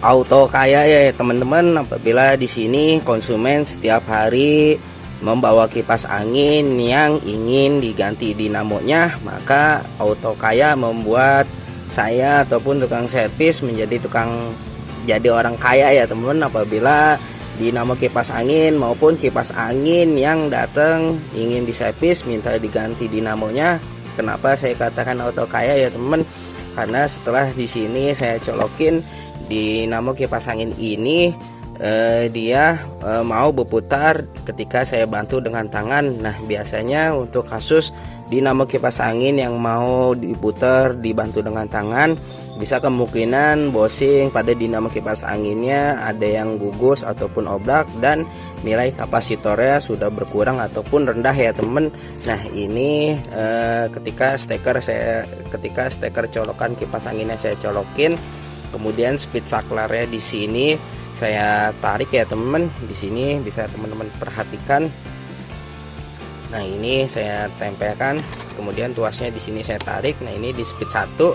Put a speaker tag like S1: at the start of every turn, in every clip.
S1: auto kaya ya teman-teman. Apabila di sini konsumen setiap hari membawa kipas angin yang ingin diganti dinamonya, maka auto kaya membuat saya ataupun tukang servis jadi orang kaya ya teman-teman. Apabila dinamo kipas angin maupun kipas angin yang datang ingin diservis minta diganti dinamonya. Kenapa saya katakan auto kaya ya teman? Karena setelah di sini saya colokin dinamo kipas angin ini, dia mau berputar ketika saya bantu dengan tangan. Nah, biasanya untuk kasus dinamo kipas angin yang mau diputar dibantu dengan tangan, bisa kemungkinan bosing pada dinamo kipas anginnya ada yang gugus ataupun oblak dan nilai kapasitornya sudah berkurang ataupun rendah ya temen. Nah, ini ketika steker colokan kipas anginnya saya colokin, kemudian speed saklarnya di sini saya tarik ya teman. Di sini bisa teman-teman perhatikan. Nah, ini saya tempelkan, kemudian tuasnya di sini saya tarik. Nah, ini di speed 1.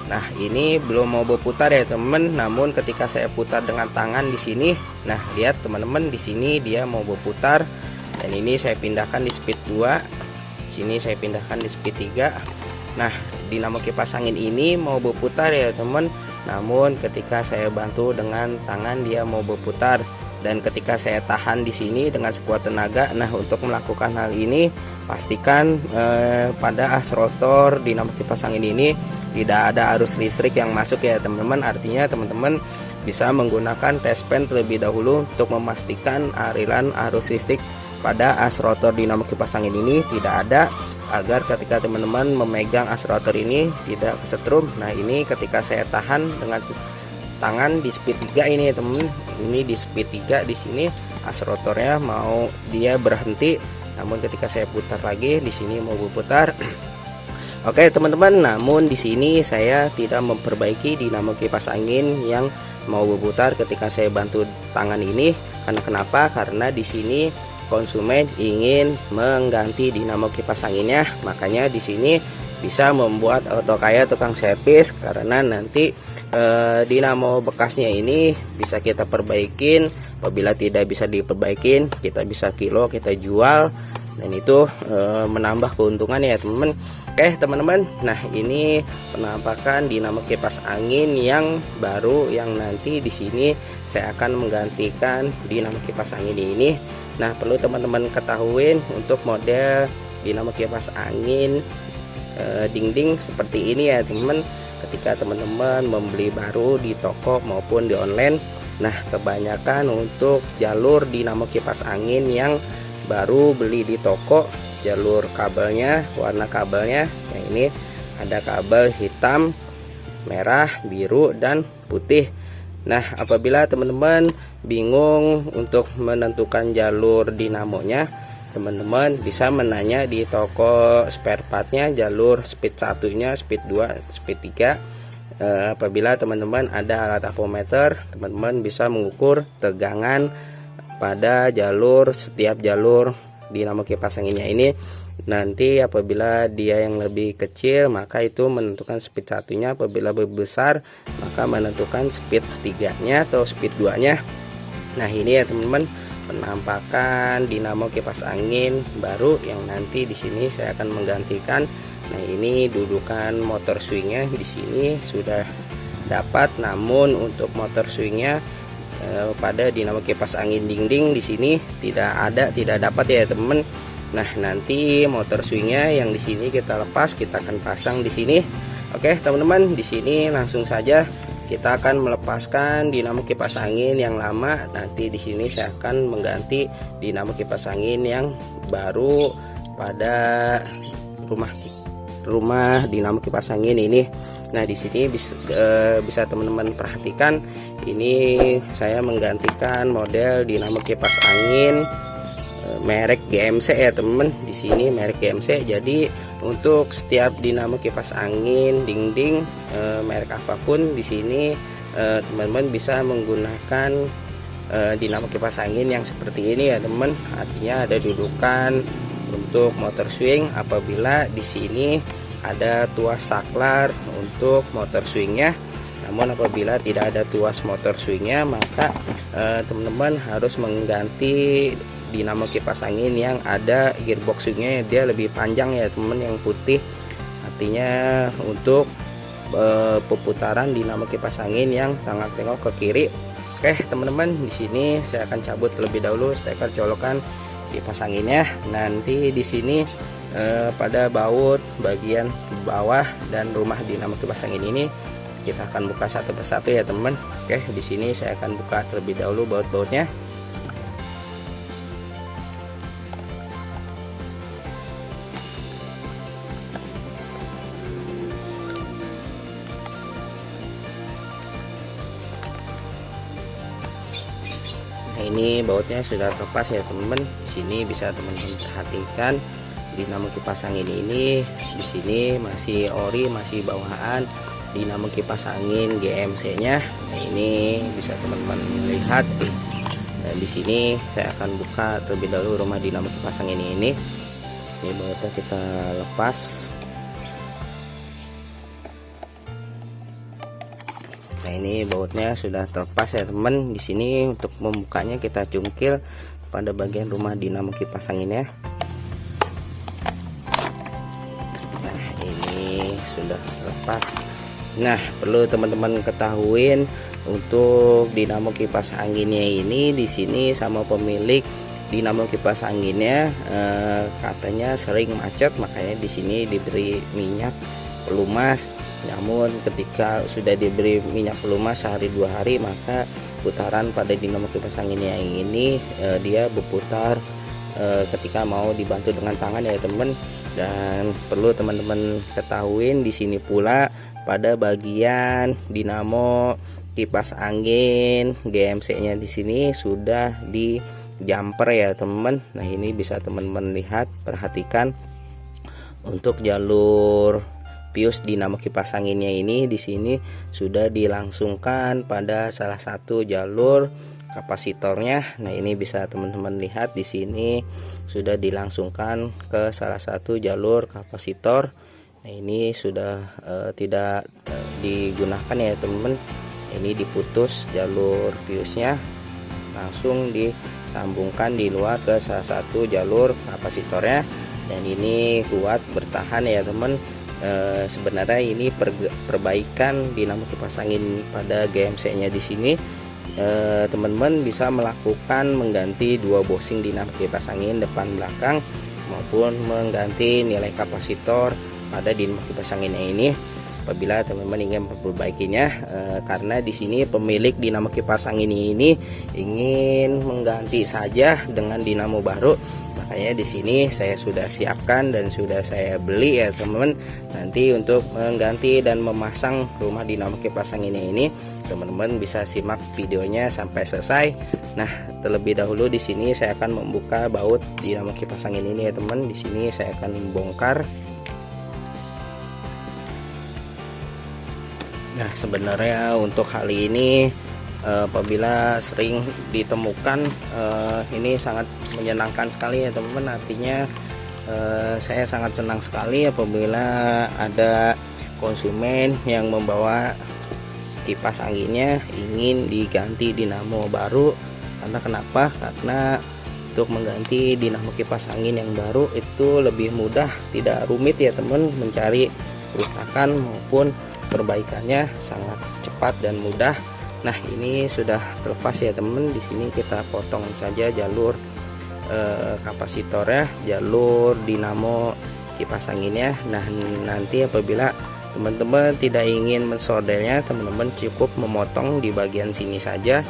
S1: Nah, ini belum mau berputar ya teman. Namun ketika saya putar dengan tangan di sini, nah lihat teman-teman, di sini dia mau berputar. Dan ini saya pindahkan di speed 2. Sini saya pindahkan di speed 3. Nah, dinamo kipas angin ini mau berputar ya teman. Namun ketika saya bantu dengan tangan dia mau berputar, dan ketika saya tahan di sini dengan sekuat tenaga. Nah, untuk melakukan hal ini pastikan pada as rotor dinamo kipas angin ini tidak ada arus listrik yang masuk ya teman-teman. Artinya teman-teman bisa menggunakan test pen terlebih dahulu untuk memastikan aliran arus listrik pada as rotor dinamo kipas angin ini tidak ada, agar ketika teman-teman memegang as rotor ini tidak kesetrum. Nah, ini ketika saya tahan dengan tangan di speed 3 ini ya teman. Ini di speed 3 di sini as rotornya mau dia berhenti, namun ketika saya putar lagi di sini mau berputar. Oke teman-teman, namun di sini saya tidak memperbaiki dinamo kipas angin yang mau berputar ketika saya bantu tangan ini. Karena kenapa? Karena di sini konsumen ingin mengganti dinamo kipas anginnya, makanya di sini bisa membuat auto kaya tukang servis. Karena nanti dinamo bekasnya ini bisa kita perbaikin. Apabila tidak bisa diperbaikin, kita bisa kilo, kita jual, dan itu menambah keuntungan ya teman-teman. Oke teman-teman, nah ini penampakan dinamo kipas angin yang baru yang nanti di sini saya akan menggantikan dinamo kipas angin ini. Nah, perlu teman-teman ketahuin untuk model dinamo kipas angin dinding seperti ini ya teman-teman. Ketika teman-teman membeli baru di toko maupun di online, nah kebanyakan untuk jalur dinamo kipas angin yang baru beli di toko, jalur kabelnya, warna kabelnya yang ini ada kabel hitam, merah, biru, dan putih. Nah, apabila teman-teman bingung untuk menentukan jalur dinamonya, teman-teman bisa menanya di toko spare partnya jalur speed 1-nya, speed 2, speed 3. Apabila teman-teman ada alat avometer, teman-teman bisa mengukur tegangan pada setiap jalur dinamo kipas anginnya ini. Nanti apabila dia yang lebih kecil, maka itu menentukan speed 1-nya. Apabila lebih besar, maka menentukan speed 3-nya atau speed 2-nya. Nah, ini ya teman-teman penampakan dinamo kipas angin baru yang nanti di sini saya akan menggantikan. Nah, ini dudukan motor swingnya di sini sudah dapat, namun untuk motor swingnya pada dinamo kipas angin dinding di sini tidak dapat ya teman. Nah, nanti motor swingnya yang di sini kita lepas, kita akan pasang di sini. Oke teman-teman, di sini langsung saja kita akan melepaskan dinamo kipas angin yang lama. Nanti di sini saya akan mengganti dinamo kipas angin yang baru pada rumah dinamo kipas angin ini. Nah, di sini bisa teman-teman perhatikan, ini saya menggantikan model dinamo kipas angin merek GMC ya teman-teman. Di sini merek GMC. Jadi untuk setiap dinamo kipas angin dinding merek apapun di sini teman-teman bisa menggunakan dinamo kipas angin yang seperti ini ya teman. Artinya ada dudukan untuk motor swing. Apabila di sini ada tuas saklar untuk motor swingnya, Namun apabila tidak ada tuas motor swingnya, maka teman-teman harus mengganti dinamo kipas angin yang ada gearbox swingnya, dia lebih panjang ya teman-teman, yang putih. Artinya untuk peputaran dinamo kipas angin yang tengah-tengah ke kiri. Oke teman-teman, di sini saya akan cabut terlebih dahulu steker colokan kipas anginnya. Nanti di sini pada baut bagian bawah dan rumah dinamo kipas angin ini kita akan buka satu persatu ya teman. Oke, di sini saya akan buka terlebih dahulu baut-bautnya. Nah, ini bautnya sudah terlepas ya teman-teman. Di sini bisa teman-teman perhatikan dinamo kipas angin ini, di sini masih ori, masih bawahan dinamo kipas angin GMC-nya. Nah, ini bisa teman-teman lihat. Dan di sini saya akan buka terlebih dahulu rumah dinamo kipas angin ini. Ini bautnya kita lepas. Nah, ini bautnya sudah terlepas ya teman. Di sini untuk membukanya kita cungkil pada bagian rumah dinamo kipas anginnya. Nah, ini sudah terlepas. Nah, perlu teman-teman ketahuin untuk dinamo kipas anginnya ini, di sini sama pemilik dinamo kipas anginnya katanya sering macet, makanya di sini diberi minyak pelumas. Namun ketika sudah diberi minyak pelumas sehari 2 hari, maka putaran pada dinamo kipas anginnya ini dia berputar ketika mau dibantu dengan tangan ya teman. Dan perlu teman-teman ketahuin di sini pula pada bagian dinamo kipas angin GMC-nya di sini sudah di jumper ya teman. Nah, ini bisa teman-teman lihat, perhatikan untuk jalur pius dinamo kipas anginnya ini di sini sudah dilangsungkan pada salah satu jalur kapasitornya. Nah, ini bisa teman-teman lihat di sini sudah dilangsungkan ke salah satu jalur kapasitor. Nah, ini sudah tidak digunakan ya teman-teman. Ini diputus jalur piusnya, langsung disambungkan di luar ke salah satu jalur kapasitornya. Dan ini kuat bertahan ya teman. Sebenarnya ini perbaikan dinamo kipas angin pada GMC-nya di sini. Teman-teman bisa melakukan mengganti 2 bushing dinamo kipas angin depan belakang, maupun mengganti nilai kapasitor pada dinamo kipas anginnya ini apabila teman-teman ingin memperbaikinya. Karena di sini pemilik dinamo kipas angin ini ingin mengganti saja dengan dinamo baru, makanya di sini saya sudah siapkan dan sudah saya beli ya teman-teman. Nanti untuk mengganti dan memasang rumah dinamo kipas angin ini, teman-teman bisa simak videonya sampai selesai. Nah, terlebih dahulu di sini saya akan membuka baut dinamo kipas angin ini ya teman. Di sini saya akan bongkar. Nah, sebenarnya untuk hal ini apabila sering ditemukan, ini sangat menyenangkan sekali ya teman-teman. Artinya saya sangat senang sekali apabila ada konsumen yang membawa kipas anginnya ingin diganti dinamo baru. Karena kenapa? Karena untuk mengganti dinamo kipas angin yang baru itu lebih mudah, tidak rumit ya teman, mencari kerusakan maupun perbaikannya sangat cepat dan mudah. Nah, ini sudah terlepas ya teman. Di sini kita potong saja jalur kapasitornya, jalur dinamo kipas anginnya. Nah, nanti apabila teman-teman tidak ingin mensoldernya, teman-teman cukup memotong di bagian sini saja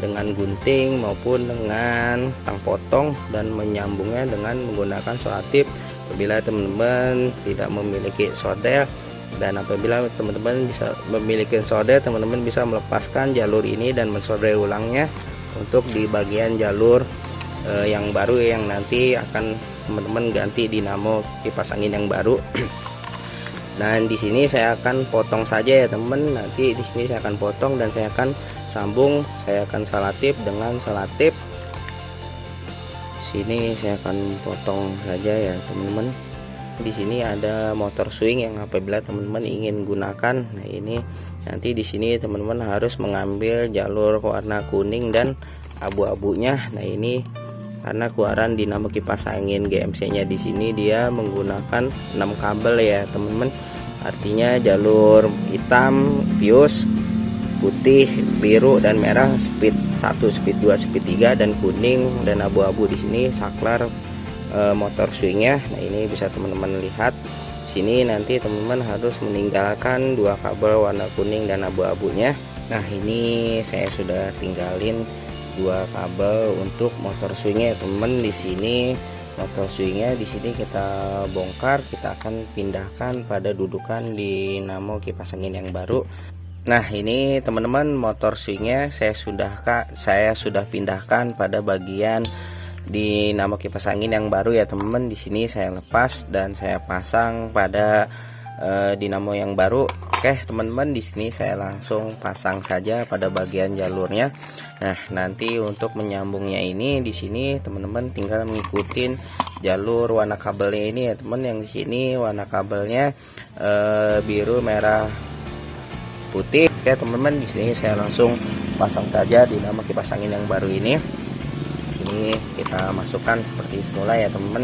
S1: dengan gunting maupun dengan tang potong dan menyambungnya dengan menggunakan solatip apabila teman-teman tidak memiliki solder. Dan apabila teman-teman bisa memiliki solder, teman-teman bisa melepaskan jalur ini dan mensolder ulangnya untuk di bagian jalur yang baru yang nanti akan teman-teman ganti dinamo kipas angin yang baru. Dan di sini saya akan potong saja ya teman. Nanti di sini saya akan potong dan saya akan sambung, saya akan salatip dengan salatip. Sini saya akan potong saja ya teman-teman. Di sini ada motor swing yang apabila teman-teman ingin gunakan. Nah, ini Nanti di sini teman-teman harus mengambil jalur warna kuning dan abu-abunya. Nah, ini karena keluaran dinamo kipas angin GMC-nya di sini dia menggunakan 6 kabel ya, teman-teman. Artinya jalur hitam, pius, putih, biru dan merah speed 1, speed 2, speed 3 dan kuning dan abu-abu di sini saklar motor swingnya. Nah, ini bisa teman-teman lihat sini. Nanti teman-teman harus meninggalkan 2 kabel warna kuning dan abu-abunya. Nah, ini saya sudah tinggalin 2 kabel untuk motor swingnya teman-teman. Di sini motor swingnya di sini kita bongkar, kita akan pindahkan pada dudukan dinamo kipas angin yang baru. Nah, ini teman-teman motor swingnya saya sudah pindahkan pada bagian dinamo kipas angin yang baru ya teman-teman. Di sini saya lepas dan saya pasang pada dinamo yang baru. Oke teman-teman, di sini saya langsung pasang saja pada bagian jalurnya. Nah, nanti untuk menyambungnya ini di sini teman-teman tinggal mengikuti jalur warna kabelnya ini ya teman. Yang di sini warna kabelnya biru, merah, putih. Oke teman-teman, di sini saya langsung pasang saja dinamo kipas angin yang baru ini. Di sini kita masukkan seperti semula ya teman-teman.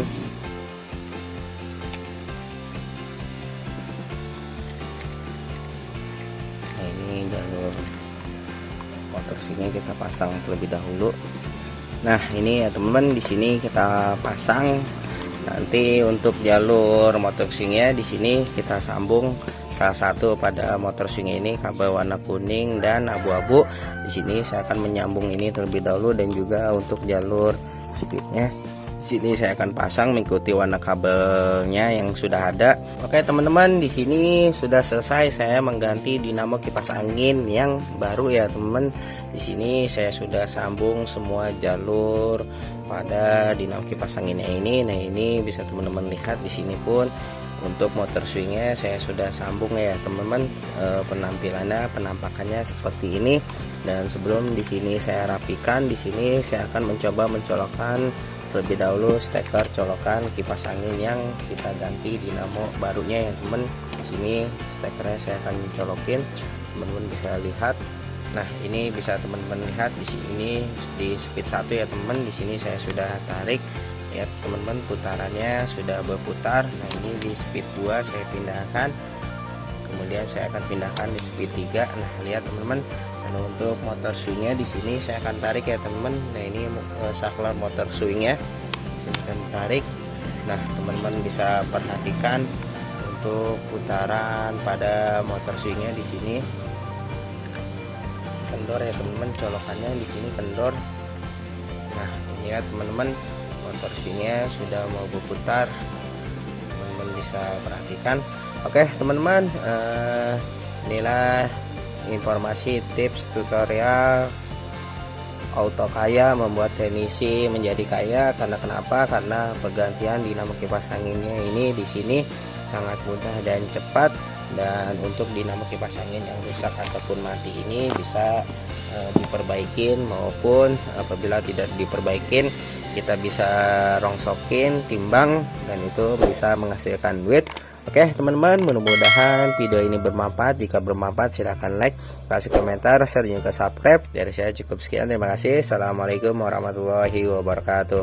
S1: Nah, ini jalur motor swingnya kita pasang terlebih dahulu. Nah, ini ya teman-teman, di sini kita pasang. Nanti untuk jalur motor swingnya di sini kita sambung salah satu pada motor swing ini kabel warna kuning dan abu-abu. Di sini saya akan menyambung ini terlebih dahulu dan juga untuk jalur speednya. Di sini saya akan pasang mengikuti warna kabelnya yang sudah ada. Oke teman-teman, di sini sudah selesai saya mengganti dinamo kipas angin yang baru ya teman-teman. Di sini saya sudah sambung semua jalur pada dinamo kipas anginnya ini. Nah, ini bisa teman-teman lihat di sini pun untuk motor swingnya saya sudah sambung ya teman-teman. Penampakannya seperti ini. Dan sebelum di sini saya rapikan, di sini saya akan mencoba mencolokkan terlebih dahulu steker colokan kipas angin yang kita ganti dinamo barunya ya teman. Di sini stekernya saya akan colokin, teman-teman bisa lihat. Nah, ini bisa teman-teman lihat di sini di speed 1 ya teman. Di sini saya sudah tarik ya teman-teman, putarannya sudah berputar. Nah, ini di speed 2 saya pindahkan, kemudian saya akan pindahkan di speed 3. Nah, lihat teman-teman. Dan untuk motor swingnya di sini saya akan tarik ya teman-teman. Nah, ini saklar motor swingnya saya akan tarik. Nah, teman-teman bisa perhatikan untuk putaran pada motor swingnya di sini kendor ya teman-teman, colokannya di sini kendor. Nah, ini ya teman-teman, motor swingnya sudah mau berputar, teman-teman bisa perhatikan. Oke teman-teman, inilah informasi tips tutorial auto kaya membuat teknisi menjadi kaya. Karena kenapa? Karena pergantian dinamo kipas anginnya ini di sini sangat mudah dan cepat. Dan untuk dinamo kipas angin yang rusak ataupun mati ini bisa diperbaikin, maupun apabila tidak diperbaikin kita bisa rongsokin, timbang, dan itu bisa menghasilkan duit. Oke teman-teman, mudah-mudahan video ini bermanfaat. Jika bermanfaat silahkan like, kasih komentar, share, juga subscribe. Dari saya cukup sekian, terima kasih. Assalamualaikum warahmatullahi wabarakatuh.